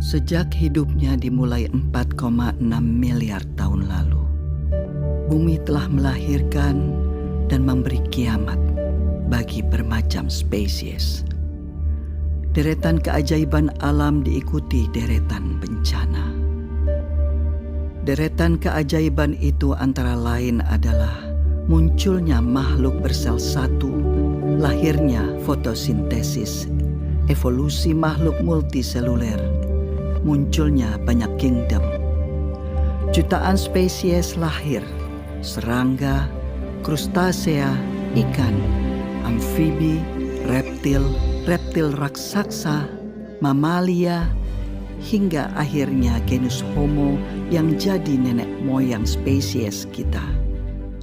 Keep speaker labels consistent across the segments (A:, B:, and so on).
A: Sejak hidupnya dimulai 4,6 miliar tahun lalu, bumi telah melahirkan dan memberi kiamat bagi bermacam spesies. Deretan keajaiban alam diikuti deretan bencana. Deretan keajaiban itu antara lain adalah munculnya makhluk bersel satu, lahirnya fotosintesis, evolusi makhluk multiseluler, munculnya banyak kingdom. Jutaan spesies lahir, serangga, krustasea, ikan, amfibi, reptil raksasa, mamalia, hingga akhirnya genus Homo yang jadi nenek moyang spesies kita.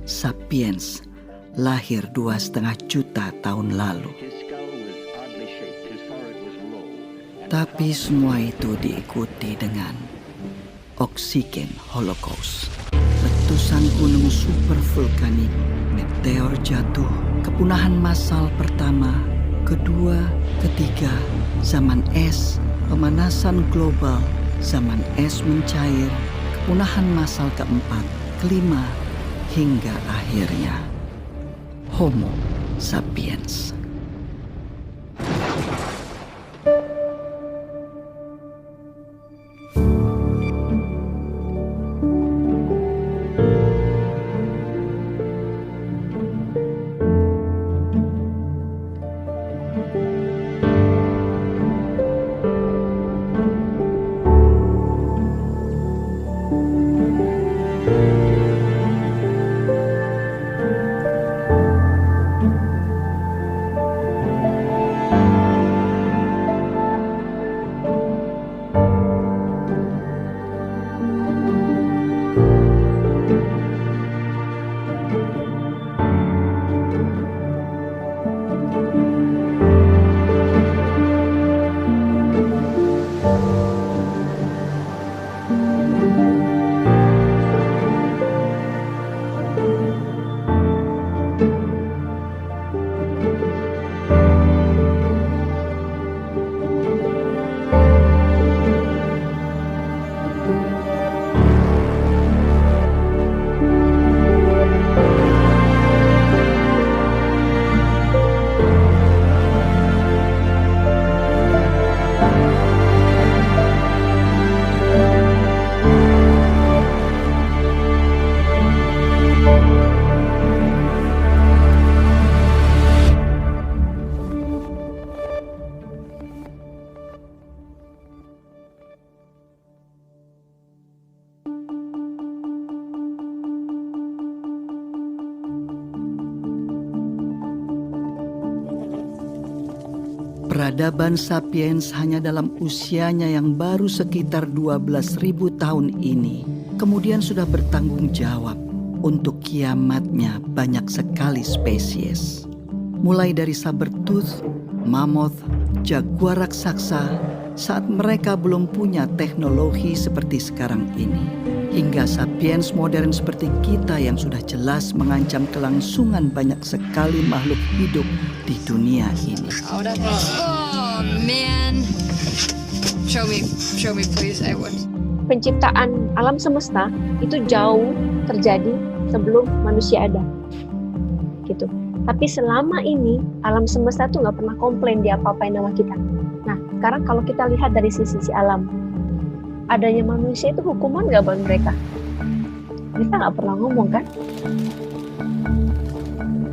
A: Sapiens lahir 2,5 juta tahun lalu. Tapi semua itu diikuti dengan oksigen holocaust, letusan gunung supervulkanik, meteor jatuh, kepunahan massal pertama, kedua, ketiga, zaman es, pemanasan global, zaman es mencair, kepunahan massal keempat, kelima, hingga akhirnya Homo sapiens. Peradaban sapiens hanya dalam usianya yang baru sekitar 12.000 tahun ini kemudian sudah bertanggung jawab untuk kiamatnya banyak sekali spesies. Mulai dari sabertooth, mammoth, jaguar raksasa saat mereka belum punya teknologi seperti sekarang ini, hingga sapiens modern seperti kita yang sudah jelas mengancam kelangsungan banyak sekali makhluk hidup di dunia ini.
B: Oh man, show me please, I want.
C: Penciptaan alam semesta itu jauh terjadi sebelum manusia ada, gitu. Tapi selama ini alam semesta tuh nggak pernah komplain dia apa-apain sama kita. Nah, sekarang kalau kita lihat dari sisi alam, adanya manusia itu hukuman nggak buat mereka? Kita nggak pernah ngomong kan?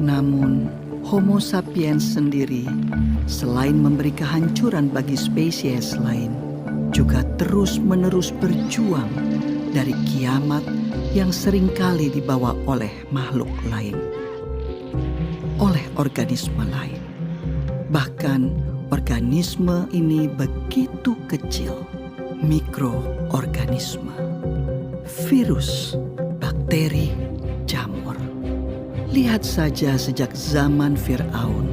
A: Namun, Homo sapiens sendiri selain memberi kehancuran bagi spesies lain, juga terus-menerus berjuang dari kiamat yang seringkali dibawa oleh makhluk lain, oleh organisme lain. Bahkan organisme ini begitu kecil, mikroorganisme, virus, bakteri, jamur. Lihat saja sejak zaman Fir'aun,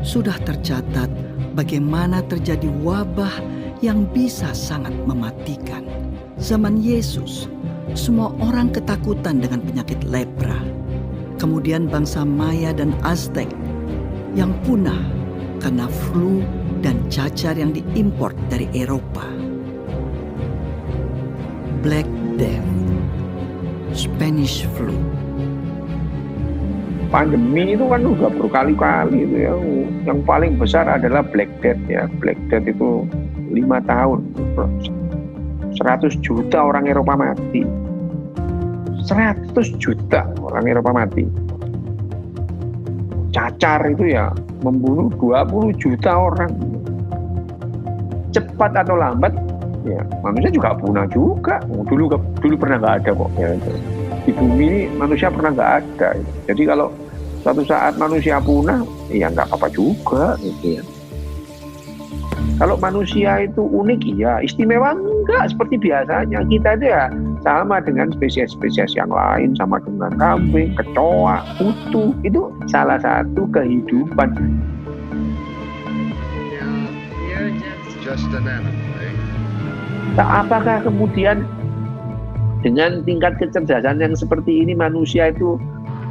A: sudah tercatat bagaimana terjadi wabah yang bisa sangat mematikan. Zaman Yesus, semua orang ketakutan dengan penyakit lepra. Kemudian bangsa Maya dan Aztec yang punah karena flu dan cacar yang diimpor dari Eropa. Black Death, Spanish Flu.
D: Pandemi itu kan udah berkali-kali itu ya. Yang paling besar adalah Black Death ya. Black Death itu 5 tahun. 100 juta orang Eropa mati. 100 juta orang Eropa mati. Cacar itu ya membunuh 20 juta orang. Cepat atau lambat ya manusia juga punah juga. Dulu pernah nggak ada kok ya. Di bumi ini manusia pernah nggak ada. Jadi kalau suatu saat manusia punah, ya nggak apa-apa juga gitu ya. Kalau manusia itu unik, ya istimewa enggak seperti biasanya. Kita itu ya sama dengan spesies-spesies yang lain, sama dengan kambing, kecoa, kutu. Itu salah satu kehidupan. Nah, apakah kemudian dengan tingkat kecerdasan yang seperti ini manusia itu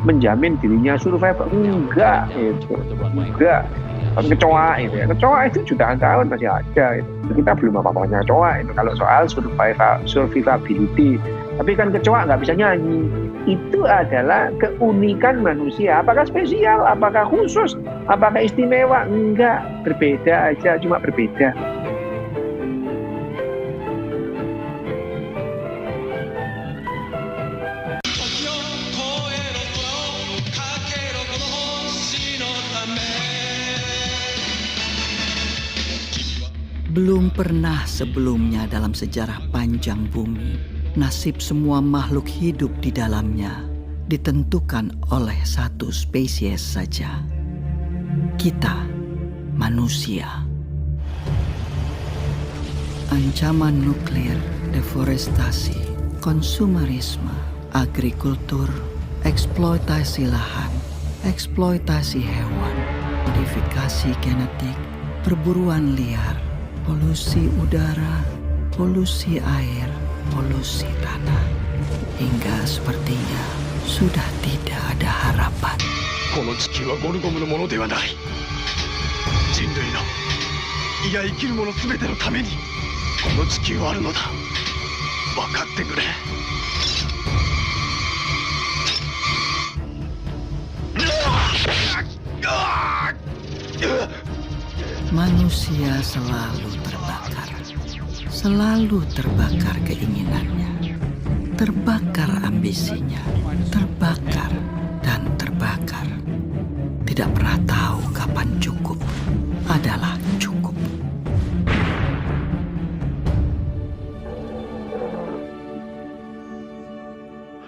D: menjamin dirinya survival? Enggak, itu enggak. Kecoa itu ya, kecoa itu jutaan tahun masih ada. Itu. Kita belum apa-apanya kecoa itu kalau soal survivability. Tapi kan kecoa nggak bisa nyanyi. Itu adalah keunikan manusia. Apakah spesial? Apakah khusus? Apakah istimewa? Enggak, berbeda aja, cuma berbeda.
A: Belum pernah sebelumnya dalam sejarah panjang bumi, nasib semua makhluk hidup di dalamnya ditentukan oleh satu spesies saja. Kita, manusia. Ancaman nuklir, deforestasi, konsumerisme, agrikultur, eksploitasi lahan, eksploitasi hewan, modifikasi genetik, perburuan liar, polusi udara, polusi air, polusi tanah. Hingga sepertinya sudah tidak ada harapan.
E: この地球はゴルゴムのものではない。人類の、いや生きるものすべてのためにこの地球はあるのだ。分かってくれ。
A: Manusia selalu terbakar keinginannya, terbakar ambisinya, terbakar dan terbakar. Tidak pernah tahu kapan cukup adalah cukup.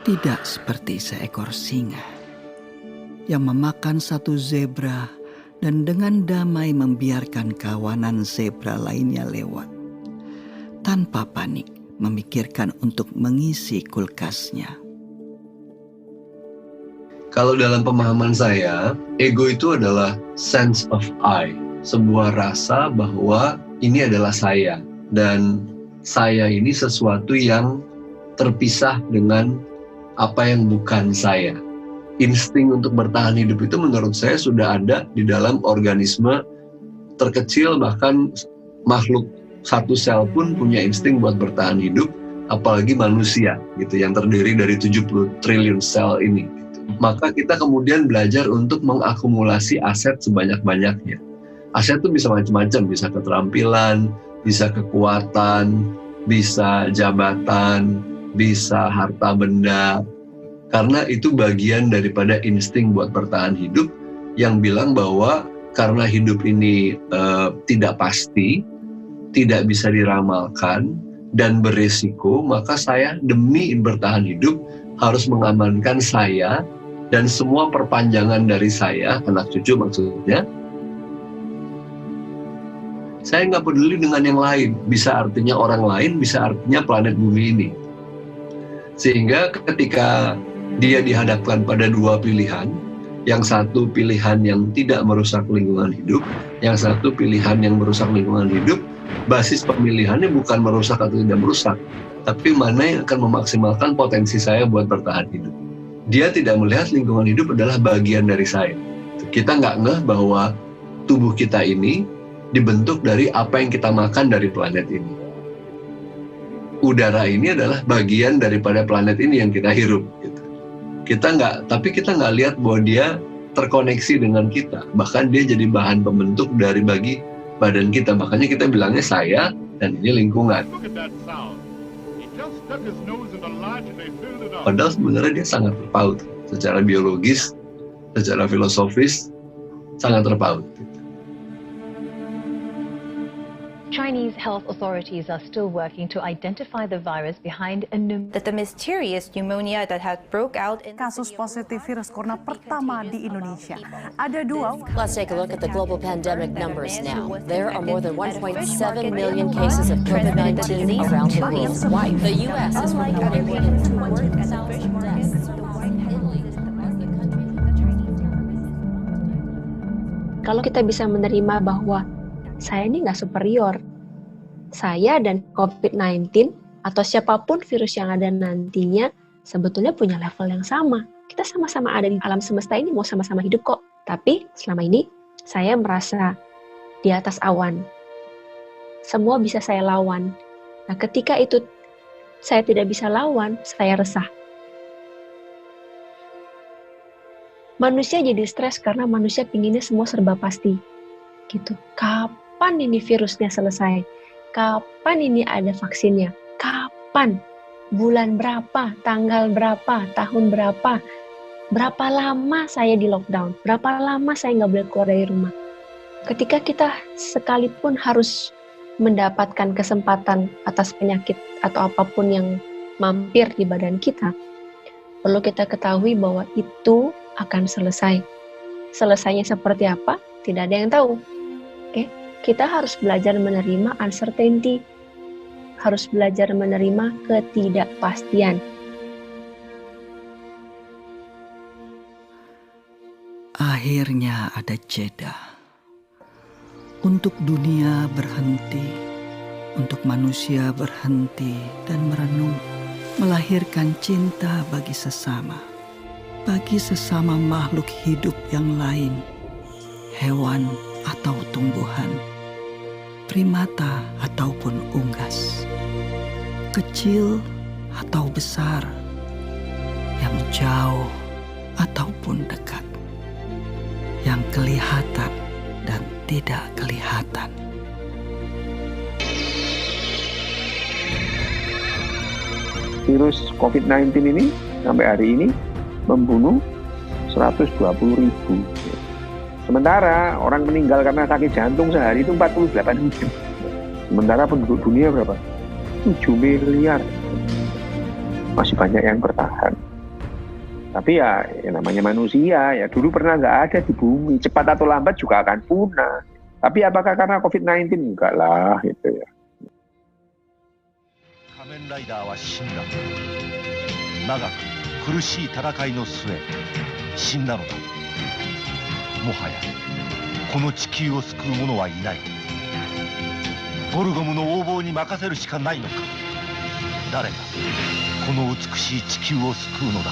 A: Tidak seperti seekor singa yang memakan satu zebra dan dengan damai membiarkan kawanan zebra lainnya lewat, tanpa panik memikirkan untuk mengisi kulkasnya.
F: Kalau dalam pemahaman saya, ego itu adalah sense of I, sebuah rasa bahwa ini adalah saya, dan saya ini sesuatu yang terpisah dengan apa yang bukan saya. Insting untuk bertahan hidup itu menurut saya sudah ada di dalam organisme terkecil, bahkan makhluk satu sel pun punya insting buat bertahan hidup, apalagi manusia gitu yang terdiri dari 70 triliun sel ini gitu. Maka kita kemudian belajar untuk mengakumulasi aset sebanyak-banyaknya. Aset itu bisa macam-macam, bisa keterampilan, bisa kekuatan, bisa jabatan, bisa harta benda. Karena itu bagian daripada insting buat bertahan hidup yang bilang bahwa karena hidup ini tidak pasti, tidak bisa diramalkan, dan beresiko, maka saya demi bertahan hidup harus mengamankan saya dan semua perpanjangan dari saya, anak cucu maksudnya. Saya nggak peduli dengan yang lain, bisa artinya orang lain, bisa artinya planet bumi ini. Sehingga ketika dia dihadapkan pada dua pilihan, yang satu pilihan yang tidak merusak lingkungan hidup, yang satu pilihan yang merusak lingkungan hidup, basis pemilihannya bukan merusak atau tidak merusak, tapi mana yang akan memaksimalkan potensi saya buat bertahan hidup. Dia tidak melihat lingkungan hidup adalah bagian dari saya. Kita nggak ngeh bahwa tubuh kita ini dibentuk dari apa yang kita makan dari planet ini. udara ini adalah bagian daripada planet ini yang kita hirup. Gitu. Tapi kita nggak lihat bahwa dia terkoneksi dengan kita. Bahkan dia jadi bahan pembentuk dari bagi badan kita. Makanya kita bilangnya saya dan ini lingkungan. Padahal sebenarnya dia sangat terpaut. Secara biologis, secara filosofis, sangat terpaut.
G: Chinese health authorities are still working to identify the virus behind
H: that the mysterious pneumonia that had broke out in
I: Kasus positif virus corona pertama di Indonesia. Ada dua.
J: Let's take a look at the global pandemic numbers now. There are more than 1.7 million cases of COVID-19 around the world. The U.S. is reporting more than 200,000 deaths.
C: Kalau kita bisa menerima bahwa saya ini nggak superior, saya dan COVID-19 atau siapapun virus yang ada nantinya sebetulnya punya level yang sama. Kita sama-sama ada di alam semesta ini, mau sama-sama hidup kok. Tapi selama ini saya merasa di atas awan. Semua bisa saya lawan. Nah, ketika itu saya tidak bisa lawan, saya resah. Manusia jadi stres karena manusia pinginnya semua serba pasti. Gitu. Kapan ini virusnya selesai? Kapan ini ada vaksinnya? Kapan? Bulan berapa? Tanggal berapa? Tahun berapa? Berapa lama saya di lockdown? Berapa lama saya nggak boleh keluar dari rumah? Ketika kita sekalipun harus mendapatkan kesempatan atas penyakit atau apapun yang mampir di badan kita, perlu kita ketahui bahwa itu akan selesai. Selesainya seperti apa? Tidak ada yang tahu. Oke? Kita harus belajar menerima uncertainty, harus belajar menerima ketidakpastian.
A: Akhirnya ada jeda. Untuk dunia berhenti, untuk manusia berhenti dan merenung, melahirkan cinta bagi sesama makhluk hidup yang lain, hewan atau tumbuhan, primata ataupun unggas, kecil atau besar, yang jauh ataupun dekat, yang kelihatan dan tidak kelihatan.
D: Virus COVID-19 ini sampai hari ini membunuh 120.000. Sementara orang meninggal karena sakit jantung sehari itu 48.000. Sementara penduduk dunia berapa? 7 miliar. Masih banyak yang bertahan. Tapi ya namanya manusia, ya dulu pernah nggak ada di bumi. Cepat atau lambat juga akan punah. Tapi apakah karena COVID-19? Enggak lah, gitu ya.
E: Kamen Rider wa shinda. Nagaku 苦しい戦いの末死んだのだ。もはやこの地球を救う者はいない。ボルゴムの横暴に任せるしかないのか。誰がこの美しい地球を救うのだ。